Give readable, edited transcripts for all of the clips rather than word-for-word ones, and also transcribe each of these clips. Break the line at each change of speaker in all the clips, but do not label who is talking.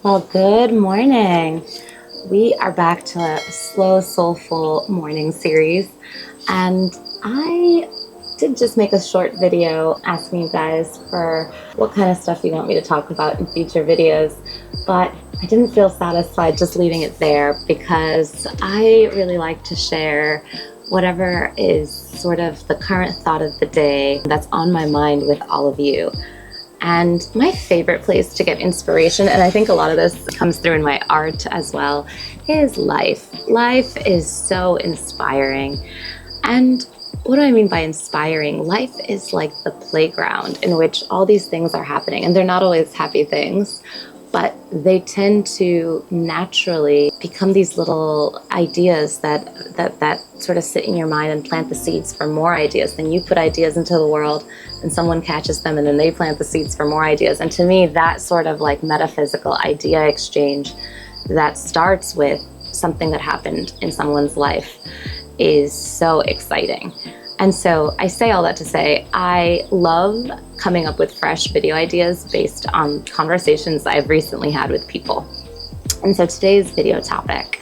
Well, good morning. We are back to a slow, soulful morning series. And I did just make a short video asking you guys for what kind of stuff you want me to talk about in future videos. But I didn't feel satisfied just leaving it there because I really like to share whatever is sort of the current thought of the day that's on my mind with all of you. And my favorite place to get inspiration, and I think a lot of this comes through in my art as well, is life. Life is so inspiring. And what do I mean by inspiring? Life is like the playground in which all these things are happening, and they're not always happy things, but they tend to naturally become these little ideas that sort of sit in your mind and plant the seeds for more ideas. Then you put ideas into the world and someone catches them and then they plant the seeds for more ideas. And to me, that sort of like metaphysical idea exchange that starts with something that happened in someone's life is so exciting. And so I say all that to say, I love coming up with fresh video ideas based on conversations I've recently had with people. And so today's video topic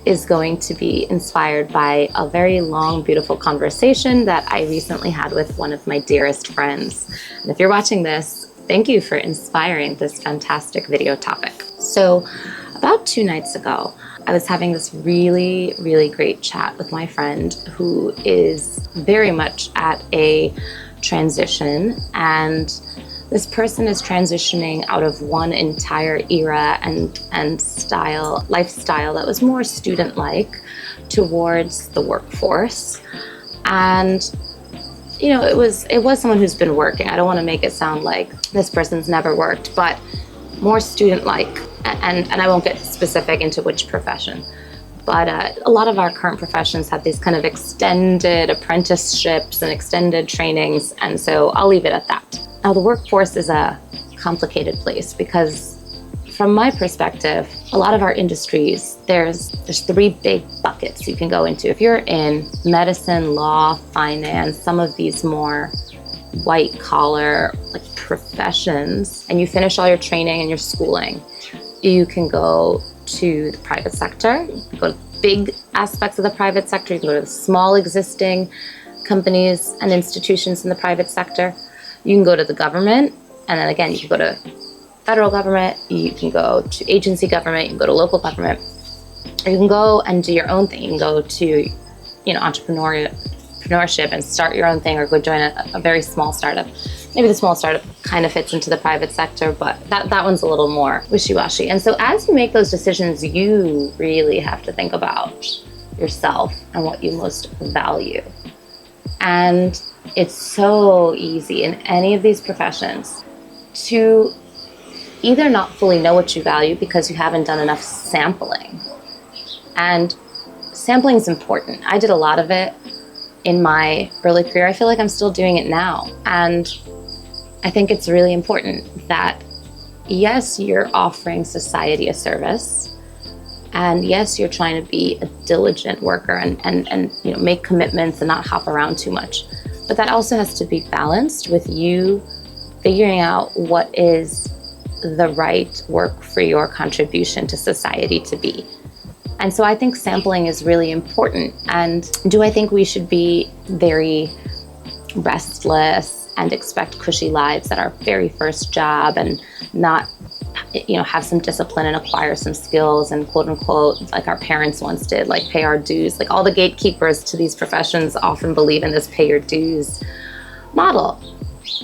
is going to be inspired by a very long, beautiful conversation that I recently had with one of my dearest friends. And if you're watching this, thank you for inspiring this fantastic video topic. So about 2 nights ago, I was having this really, really great chat with my friend who is very much at a transition, and this person is transitioning out of one entire era and lifestyle that was more student-like towards the workforce. And you know, it was someone who's been working. I don't want to make it sound like this person's never worked, but more student-like, and I won't get specific into which profession, but a lot of our current professions have these kind of extended apprenticeships and extended trainings, and so I'll leave it at that. Now, the workforce is a complicated place because from my perspective, a lot of our industries, there's 3 big buckets you can go into. If you're in medicine, law, finance, some of these more white collar like professions, and you finish all your training and your schooling, you can go to the private sector. You can go to big aspects of the private sector. You can go to the small existing companies and institutions in the private sector. You can go to the government, and then again, you can go to federal government, you can go to agency government, you can go to local government, or you can go and do your own thing. You can go to, you know, entrepreneurship and start your own thing, or go join a very small startup. Maybe the small startup kind of fits into the private sector, but that one's a little more wishy-washy. And so as you make those decisions, you really have to think about yourself and what you most value. And it's so easy in any of these professions to either not fully know what you value because you haven't done enough sampling. And sampling is important. I did a lot of it in my early career. I feel like I'm still doing it now. And I think it's really important that, yes, you're offering society a service, and yes, you're trying to be a diligent worker and you know, make commitments and not hop around too much. But that also has to be balanced with you figuring out what is the right work for your contribution to society to be. And so I think sampling is really important. And do I think we should be very restless and expect cushy lives at our very first job and not, you know, have some discipline and acquire some skills and quote unquote, like our parents once did, like pay our dues? Like all the gatekeepers to these professions often believe in this pay your dues model.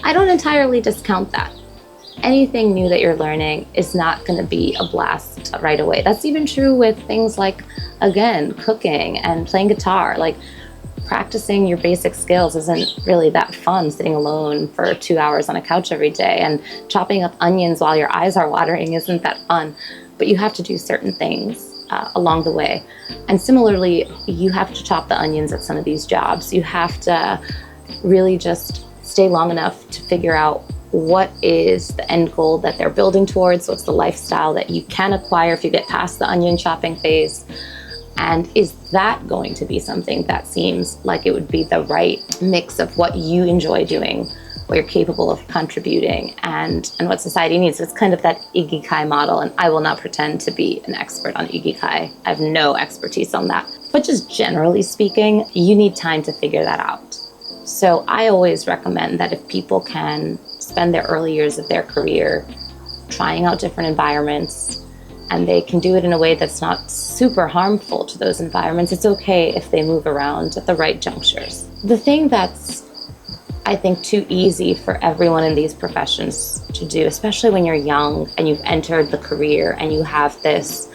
I don't entirely discount that. Anything new that you're learning is not going to be a blast right away. That's even true with things like, again, cooking and playing guitar. Like practicing your basic skills isn't really that fun, sitting alone for 2 hours on a couch every day, and chopping up onions while your eyes are watering isn't that fun. But you have to do certain things along the way. And similarly, you have to chop the onions at some of these jobs. You have to really just stay long enough to figure out what is the end goal that they're building towards, what's the lifestyle that you can acquire if you get past the onion chopping phase, and is that going to be something that seems like it would be the right mix of what you enjoy doing what you're capable of contributing, and what society needs. It's kind of that ikigai model, and I will not pretend to be an expert on ikigai. I have no expertise on that. But just generally speaking, you need time to figure that out. So I always recommend that if people can spend their early years of their career trying out different environments, and they can do it in a way that's not super harmful to those environments, it's okay if they move around at the right junctures. The thing that's, I think, too easy for everyone in these professions to do, especially when you're young and you've entered the career and you have this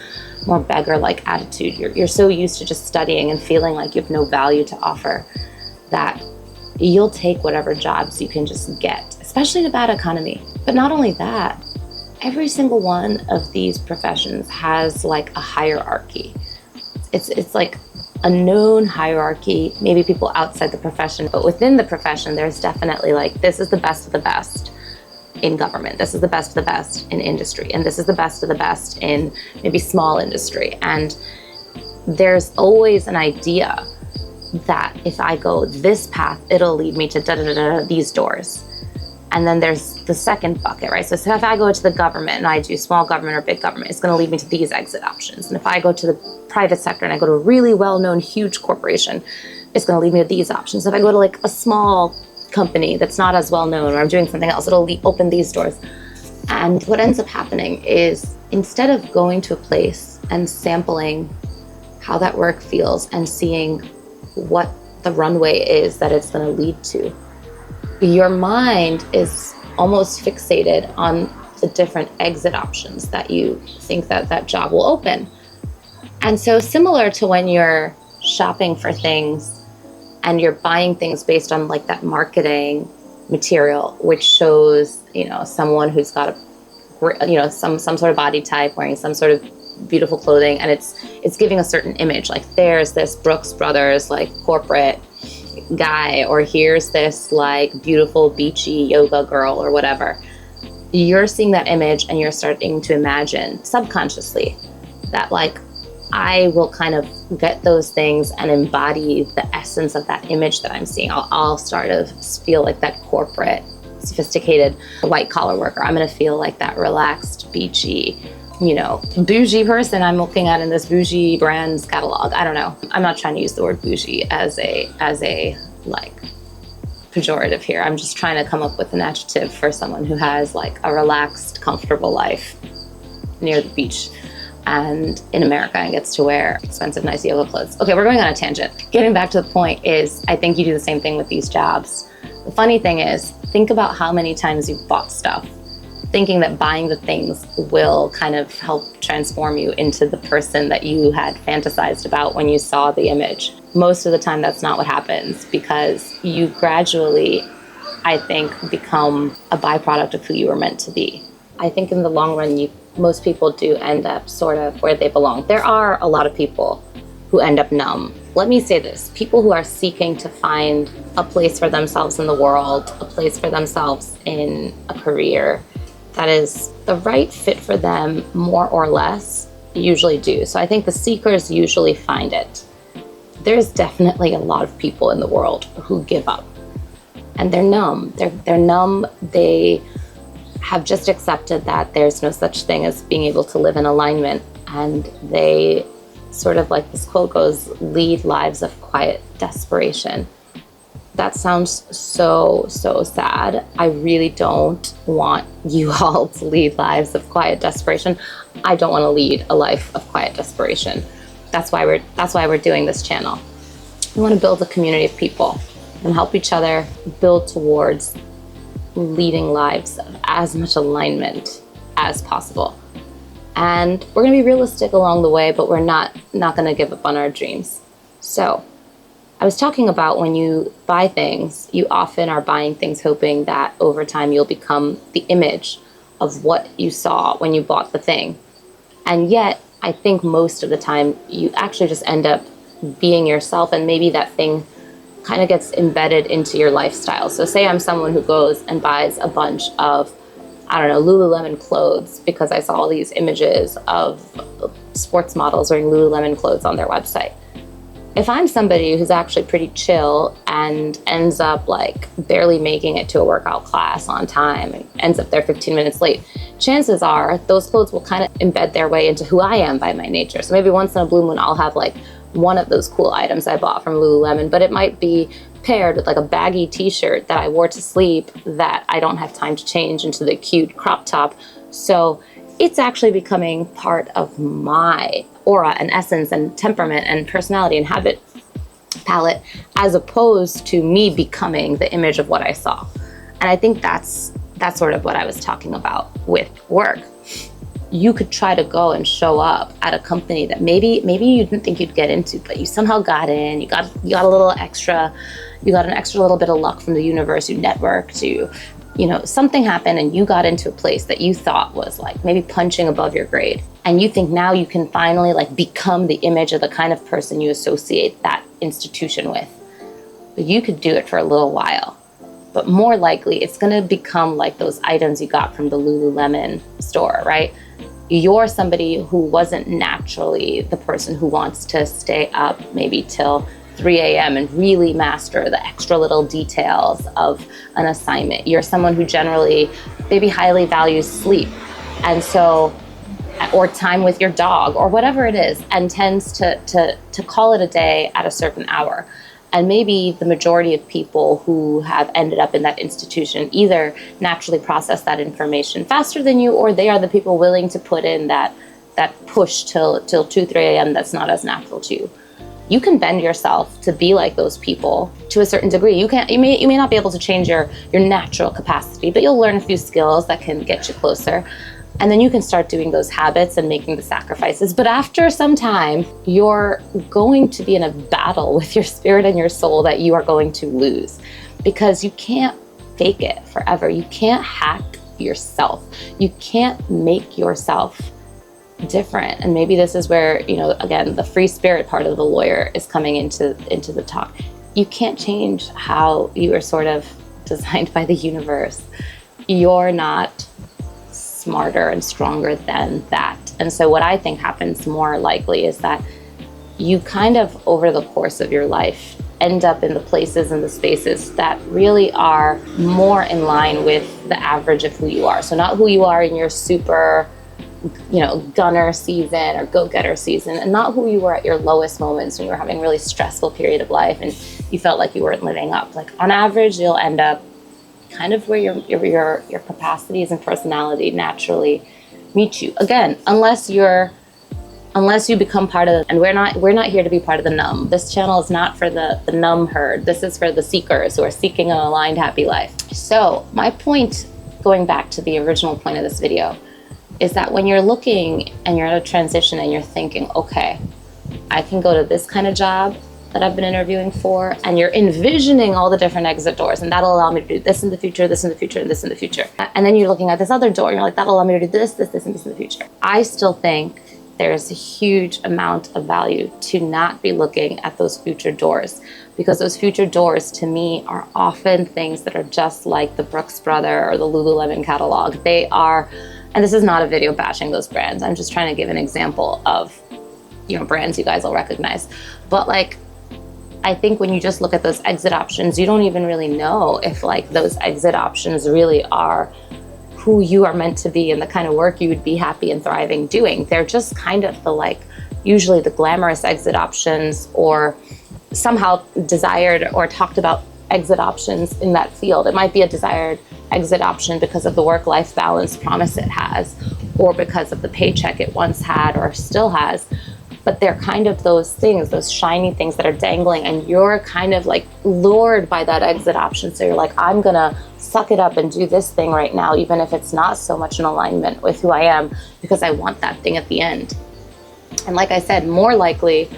more beggar-like attitude. You're so used to just studying and feeling like you have no value to offer that you'll take whatever jobs you can just get, especially in a bad economy. But not only that, every single one of these professions has like a hierarchy. It's like a known hierarchy, maybe people outside the profession, but within the profession, there's definitely like, this is the best of the best in government, this is the best of the best in industry, and this is the best of the best in maybe small industry. And there's always an idea that if I go this path, it'll lead me to these doors. And then there's the second bucket, right? So if I go to the government and I do small government or big government, it's going to lead me to these exit options. And if I go to the private sector and I go to a really well-known, huge corporation, it's going to lead me to these options. If I go to like a small company that's not as well-known, or I'm doing something else, it'll open these doors. And what ends up happening is, instead of going to a place and sampling how that work feels and seeing what the runway is that it's going to lead to, your mind is almost fixated on the different exit options that you think that job will open. And so similar to when you're shopping for things and you're buying things based on like that marketing material, which shows, someone who's got some sort of body type, wearing some sort of beautiful clothing, and it's giving a certain image, like there's this Brooks Brothers like corporate guy, or here's this like beautiful beachy yoga girl or whatever. You're seeing that image and you're starting to imagine subconsciously that like, I will kind of get those things and embody the essence of that image that I'm seeing. I'll start to feel like that corporate, sophisticated white collar worker. I'm going to feel like that relaxed, beachy, bougie person I'm looking at in this bougie brand's catalog. I don't know. I'm not trying to use the word bougie as a like pejorative here. I'm just trying to come up with an adjective for someone who has like a relaxed, comfortable life near the beach and in America and gets to wear expensive, nice yoga clothes. Okay, we're going on a tangent. Getting back to the point is, I think you do the same thing with these jobs. The funny thing is, think about how many times you've bought stuff thinking that buying the things will kind of help transform you into the person that you had fantasized about when you saw the image. Most of the time, that's not what happens, because you gradually, I think, become a byproduct of who you were meant to be. I think in the long run, most people do end up sort of where they belong. There are a lot of people who end up numb. Let me say this, people who are seeking to find a place for themselves in the world, a place for themselves in a career that is the right fit for them, more or less, usually do. So I think the seekers usually find it. There's definitely a lot of people in the world who give up, and they're numb. They're numb. They have just accepted that there's no such thing as being able to live in alignment, and they sort of, like this quote goes, lead lives of quiet desperation. That sounds so sad. I really don't want you all to lead lives of quiet desperation. I don't want to lead a life of quiet desperation. That's why we're doing this channel. We want to build a community of people and help each other build towards leading lives of as much alignment as possible. And we're going to be realistic along the way, but we're not going to give up on our dreams. So I was talking about, when you buy things, you often are buying things hoping that over time you'll become the image of what you saw when you bought the thing. And yet, I think most of the time you actually just end up being yourself, and maybe that thing kind of gets embedded into your lifestyle. So say I'm someone who goes and buys a bunch of, Lululemon clothes because I saw all these images of sports models wearing Lululemon clothes on their website. if I'm somebody who's actually pretty chill and ends up like barely making it to a workout class on time and ends up there 15 minutes late, chances are those clothes will kind of embed their way into who I am by my nature. So maybe once in a blue moon, I'll have like one of those cool items I bought from Lululemon, but it might be paired with like a baggy t-shirt that I wore to sleep that I don't have time to change into the cute crop top. So it's actually becoming part of my aura and essence and temperament and personality and habit palette, as opposed to me becoming the image of what I saw. And I think that's sort of what I was talking about with work. You could try to go and show up at a company that maybe you didn't think you'd get into, but you somehow got in. You got a little extra, you got an extra little bit of luck from the universe. You networked, you know, something happened and you got into a place that you thought was like maybe punching above your grade. And you think now you can finally like become the image of the kind of person you associate that institution with. But you could do it for a little while. But more likely it's gonna become like those items you got from the Lululemon store, right? You're somebody who wasn't naturally the person who wants to stay up maybe till 3 a.m. and really master the extra little details of an assignment. You're someone who generally maybe highly values sleep, and so, or time with your dog or whatever it is, and tends to call it a day at a certain hour. And maybe the majority of people who have ended up in that institution either naturally process that information faster than you, or they are the people willing to put in that push till 2, 3 a.m. that's not as natural to you. You can bend yourself to be like those people to a certain degree. You may not be able to change your natural capacity, but you'll learn a few skills that can get you closer. And then you can start doing those habits and making the sacrifices. But after some time, you're going to be in a battle with your spirit and your soul that you are going to lose, because you can't fake it forever. You can't hack yourself. You can't make yourself different. And maybe this is where, you know, again, the free spirit part of the lawyer is coming into the talk. You can't change how you are sort of designed by the universe. You're not smarter and stronger than that. And so what I think happens more likely is that you kind of, over the course of your life, end up in the places and the spaces that really are more in line with the average of who you are. So not who you are in your super, you know, gunner season or go-getter season, and not who you were at your lowest moments when you were having a really stressful period of life and you felt like you weren't living up. Like on average, you'll end up kind of where your capacities and personality naturally meet you. Again, unless you become part of and we're not here to be part of the numb. This channel is not for the numb herd. This is for the seekers who are seeking an aligned, happy life. So my point, going back to the original point of this video, is that when you're looking and you're at a transition and you're thinking, okay, I can go to this kind of job that I've been interviewing for, and you're envisioning all the different exit doors, and that'll allow me to do this in the future, this in the future, and this in the future. And then you're looking at this other door, and you're like, that'll allow me to do this, this, and this in the future. I still think there's a huge amount of value to not be looking at those future doors, because those future doors to me are often things that are just like the Brooks Brother or the Lululemon catalog. They are, and this is not a video bashing those brands. I'm just trying to give an example of, you know, brands you guys will recognize. But like, I think when you just look at those exit options, you don't even really know if like those exit options really are who you are meant to be and the kind of work you would be happy and thriving doing. They're just kind of the like, usually the glamorous exit options, or somehow desired or talked about exit options in that field. It might be a desired exit option because of the work-life balance promise it has, or because of the paycheck it once had or still has. But they're kind of those things, those shiny things that are dangling, and you're kind of like lured by that exit option. So you're like, I'm gonna suck it up and do this thing right now, even if it's not so much in alignment with who I am, because I want that thing at the end. And like I said, more likely,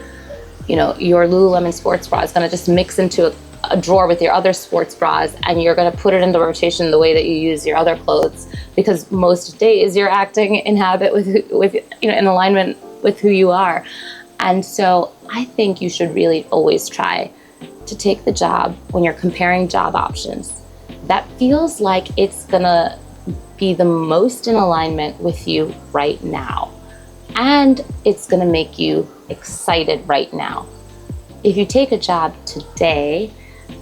you know, your Lululemon sports bra is gonna just mix into a drawer with your other sports bras, and you're gonna put it into rotation the way that you use your other clothes, because most days you're acting in habit with you know, in alignment with who you are. And so I think you should really always try to take the job when you're comparing job options that feels like it's gonna be the most in alignment with you right now, and it's gonna make you excited right now. if you take a job today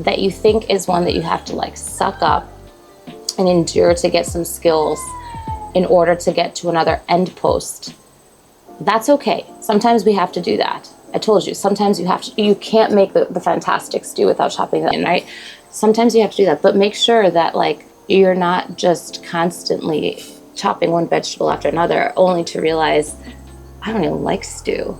that you think is one that you have to like suck up and endure to get some skills in order to get to another end post, that's okay. Sometimes we have to do that. I told you, sometimes you can't make the fantastic stew without chopping it in, right? Sometimes you have to do that, but make sure that like you're not just constantly chopping one vegetable after another only to realize, I don't even like stew.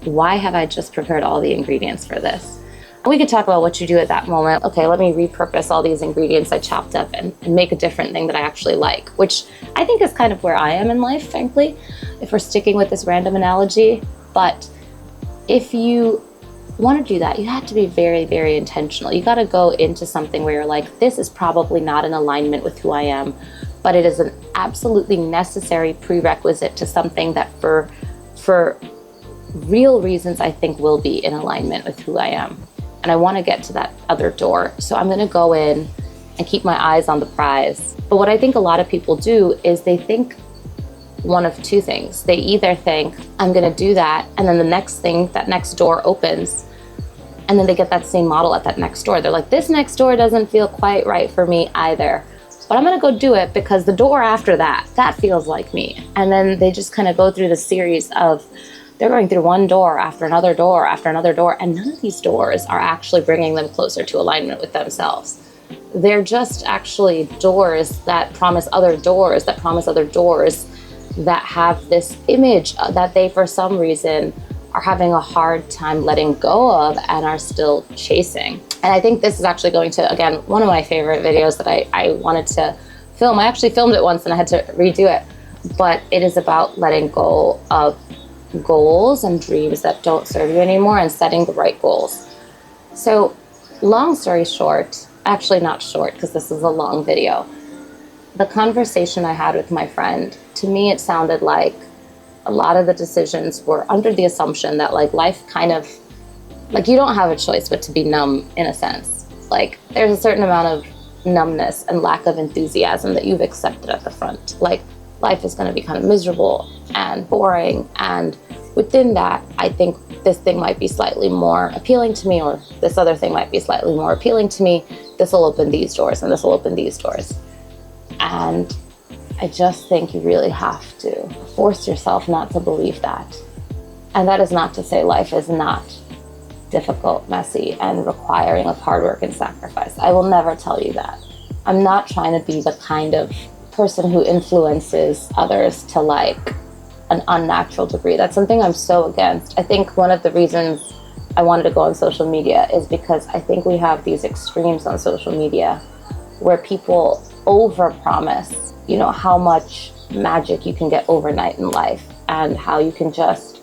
Why have I just prepared all the ingredients for this? And we could talk about what you do at that moment. Okay, let me repurpose all these ingredients I chopped up and make a different thing that I actually like, which I think is kind of where I am in life, frankly, if we're sticking with this random analogy. But if you want to do that, you have to be very, very intentional. You got to go into something where you're like, this is probably not in alignment with who I am, but it is an absolutely necessary prerequisite to something that for real reasons I think will be in alignment with who I am. And I want to get to that other door. So I'm going to go in and keep my eyes on the prize. But what I think a lot of people do is they think one of two things. They either think, I'm going to do that, and then the next thing, that next door opens, and then they get that same model at that next door. They're like, this next door doesn't feel quite right for me either, but I'm going to go do it because the door after that feels like me. And then they just kind of go through the series of, they're going through one door after another door after another door, and none of these doors are actually bringing them closer to alignment with themselves. They're just actually doors that promise other doors, that have this image that they, for some reason, are having a hard time letting go of and are still chasing. And I think this is actually going to, again, one of my favorite videos that I wanted to film. I actually filmed it once and I had to redo it. But it is about letting go of goals and dreams that don't serve you anymore and setting the right goals. So long story short, actually not short because this is a long video, the conversation I had with my friend, to me it sounded like a lot of the decisions were under the assumption that like life kind of, like you don't have a choice but to be numb in a sense. Like there's a certain amount of numbness and lack of enthusiasm that you've accepted at the front. Like life is going to be kind of miserable and boring, and within that I think this thing might be slightly more appealing to me, or this other thing might be slightly more appealing to me. This will open these doors and this will open these doors. And I just think you really have to force yourself not to believe that. And that is not to say life is not difficult, messy, and requiring of hard work and sacrifice. I will never tell you that. I'm not trying to be the kind of person who influences others to like an unnatural degree. That's something I'm so against. I think one of the reasons I wanted to go on social media is because I think we have these extremes on social media where people overpromise, you know, how much magic you can get overnight in life and how you can just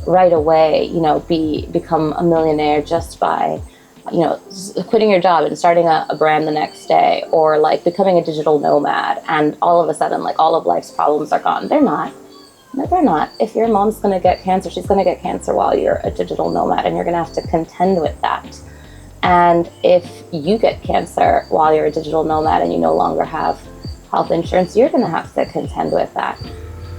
right away, you know, become a millionaire just by, you know, quitting your job and starting a brand the next day, or like becoming a digital nomad and all of a sudden like all of life's problems are gone. They're not. No, they're not. If your mom's going to get cancer, she's going to get cancer while you're a digital nomad, and you're going to have to contend with that. And if you get cancer while you're a digital nomad and you no longer have health insurance, you're going to have to contend with that.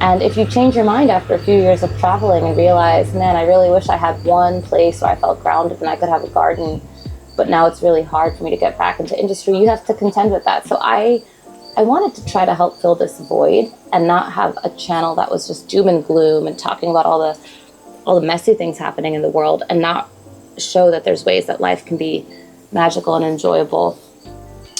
And if you change your mind after a few years of traveling and realize, man, I really wish I had one place where I felt grounded and I could have a garden, but now it's really hard for me to get back into industry, you have to contend with that. So I wanted to try to help fill this void and not have a channel that was just doom and gloom and talking about all the messy things happening in the world, and not show that there's ways that life can be magical and enjoyable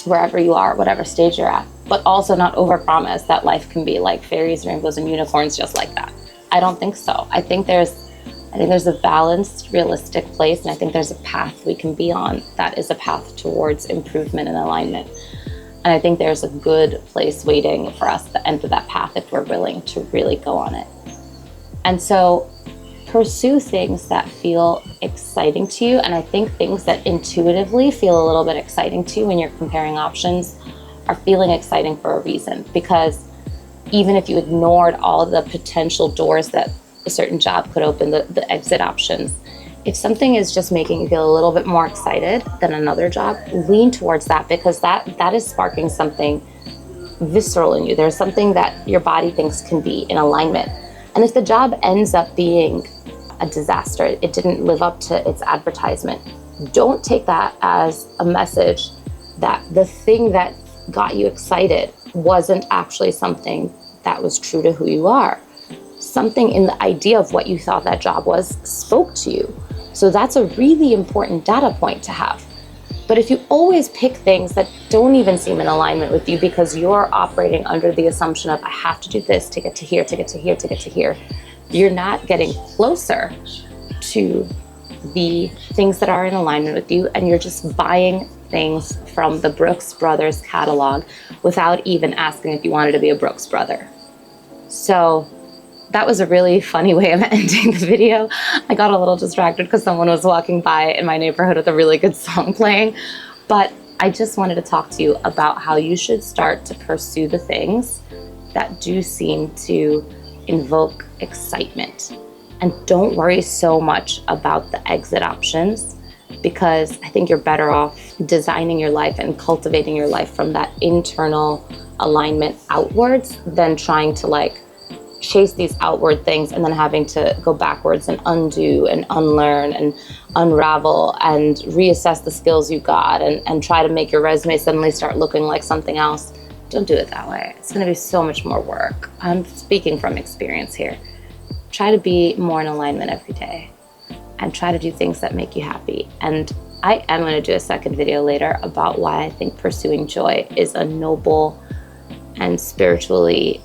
wherever you are, whatever stage you're at, but also not overpromise that life can be like fairies, rainbows, and unicorns just like that. I don't think so. I think there's a balanced, realistic place, and I think there's a path we can be on that is a path towards improvement and alignment. And I think there's a good place waiting for us to enter that path if we're willing to really go on it. And so pursue things that feel exciting to you. And I think things that intuitively feel a little bit exciting to you when you're comparing options are feeling exciting for a reason. Because even if you ignored all of the potential doors that a certain job could open, the exit options, if something is just making you feel a little bit more excited than another job, lean towards that, because that is sparking something visceral in you. There's something that your body thinks can be in alignment. And if the job ends up being a disaster. It didn't live up to its advertisement. Don't take that as a message that the thing that got you excited wasn't actually something that was true to who you are. Something in the idea of what you thought that job was spoke to you. So that's a really important data point to have. But if you always pick things that don't even seem in alignment with you because you're operating under the assumption of, I have to do this to get to here, to get to here, to get to here, you're not getting closer to the things that are in alignment with you, and you're just buying things from the Brooks Brothers catalog without even asking if you wanted to be a Brooks brother. So that was a really funny way of ending the video. I got a little distracted because someone was walking by in my neighborhood with a really good song playing, but I just wanted to talk to you about how you should start to pursue the things that do seem to invoke excitement. And don't worry so much about the exit options, because I think you're better off designing your life and cultivating your life from that internal alignment outwards than trying to chase these outward things and then having to go backwards and undo and unlearn and unravel and reassess the skills you got and try to make your resume suddenly start looking like something else. Don't do it that way. It's going to be so much more work. I'm speaking from experience here. Try to be more in alignment every day and try to do things that make you happy. And I am going to do a second video later about why I think pursuing joy is a noble and spiritually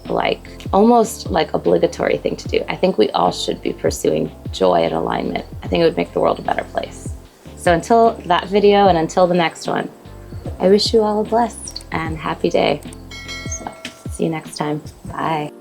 almost obligatory thing to do. I think we all should be pursuing joy and alignment. I think it would make the world a better place. So until that video and until the next one, I wish you all a blessed and happy day. So see you next time. Bye.